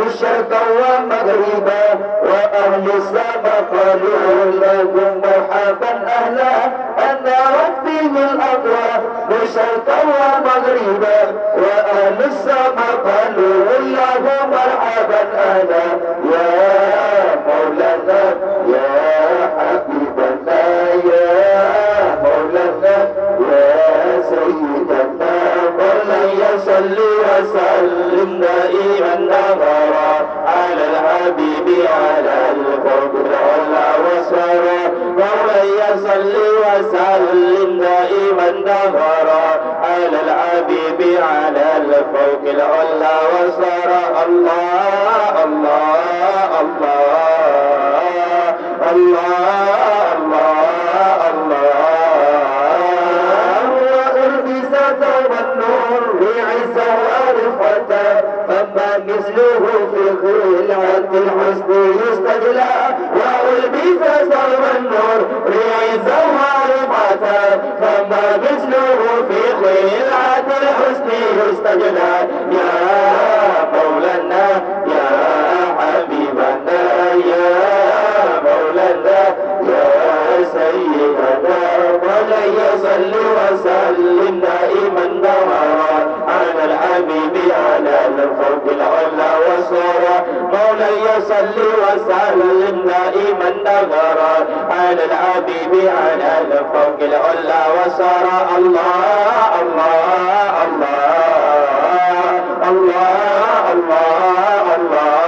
شرقا ومغربا وأهل السماء قالوا لكم مرحبا أهلا أنارت فيه الأضواء شرقا ومغربا وأهل السماء قالوا لكم مرحبا أهلا يا مولانا يا حبيبنا يا مولانا يا سيدنا مولاي صل وسلم دائما أبدا على الحبيب على الفوق العلا والسرى مولاي صل وسلم دائما أبدا على الحبيب على الفوق العلا والسرى الله الله الله الله الله وعزة ورفعة فما مثله في خلعة الحسن يستجلى وألبس ثوب النور بعزة ورفعة فما مثله في خلعة الحسن يستجلى يا مولانا يا حبيبنا يا مولانا يا سيدنا مولاي صل وسلم دائما دهرا على الحبيب على الفوق العلا والسرى مولاي صل وسلم دائما دهرا على الحبيب على الفوق العلا والسرى الله الله الله الله الله الله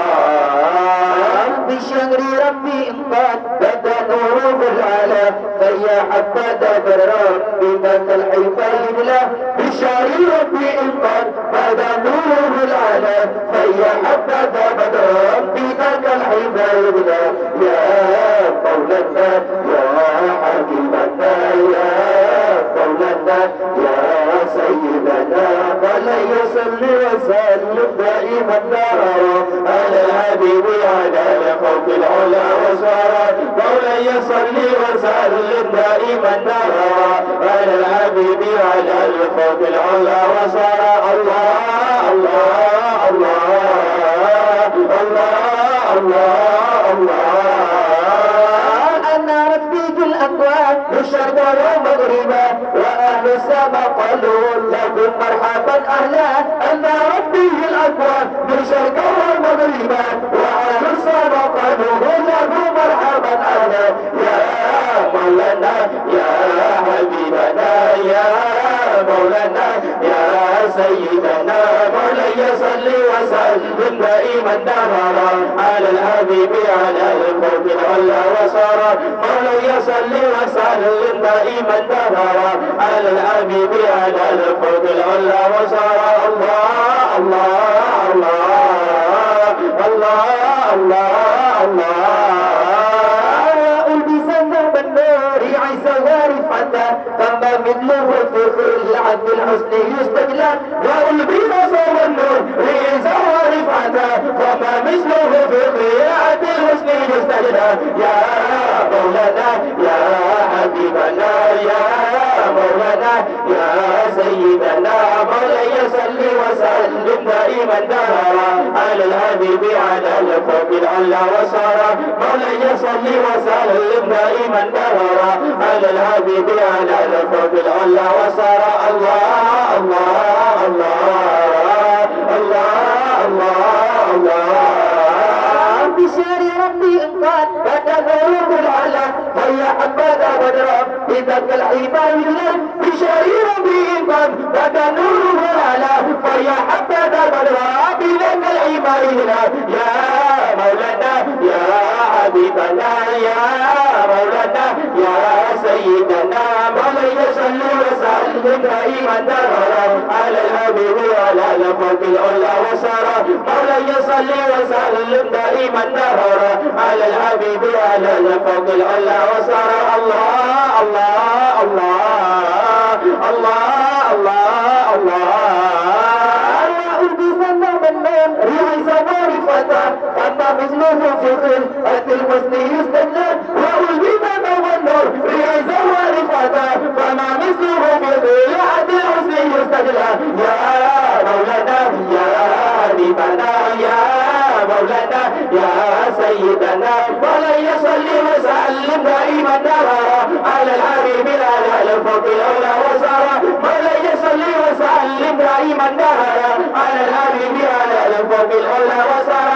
بشهر ربي انقاد بدا نوره العلا فيا حبذا بالرب ذاك الحبايب له بشهر ربي انقاد بدا نوره العلا فيا حبذا بالرب ذاك الحبايب له يا مولانا يا حبيبنا يا مولانا يا سيدنا مولاي صل وسلم دائما دهرا على الحبيب على الفوق العلا والسرى مولاي صل وسلم دائما دهرا على الحبيب على الفوق العلا والسرى الله الله الله الله الله الله أنارت بيك الأكوان شرقا ومغربا وأهل السماء قالوا لكم مرحبا أهلا أنارت بيك الأكوان شرقا ومغربا وأهل السماء قالوا لكم مرحبا أهلا يا مولانا يا حبيبنا يا مولانا يا سيدنا مولاي صل وسلم دائما دهرا على الحبيب على الفوق العلا والسرى مولاي صل وسلم دائما دهرا على الحبيب على الفوق العلا والسرى الله الله الله الله الله الله فما مثله في خلعة الحسن يستجلى وألبس ثوب النور بعزة ورفعة فما مثله في خلعة الحسن يستجلى يا مولانا يا حبيبنا يا مولانا يا سيدنا مولاي صل وسلم دائما دهرا على الحبيب على الفوق العلا والسرى مولاي صل وسلم دائما دهرا على الحبيب على الفوق العلا والسرى الله الله الله الله الله الله بشار ربي انقاد بدا نوره العلا فيا حبذا بدرا بذاك الحبايب له بشار ربي انقاد بدا نوره العلا فيا حبذا بدرا بذاك الحبايب له يا مولانا يا حبيبنا يا مولانا يا سيدنا مولاي صل وسلم دائما دهرا على الحبيب على الفوق العلا والسرى مولاي صل وسلم دائما دهرا على الحبيب على الفوق العلا والسرى الله الله الله الله الله الله فما مثله في خلقة الحسن يستجلى وألبس ثوب النور بعزة ورفعة فما مثله في خلقة الحسن يستجلى يا مولانا يا حبيبنا يا يا سيدنا ولن يصلي وسلم دائما دهرا على الحبيب على الفوق الأولى وسارا ولن يصلي وسلم دائما دهرا على الحبيب على الفوق الأولى وسارا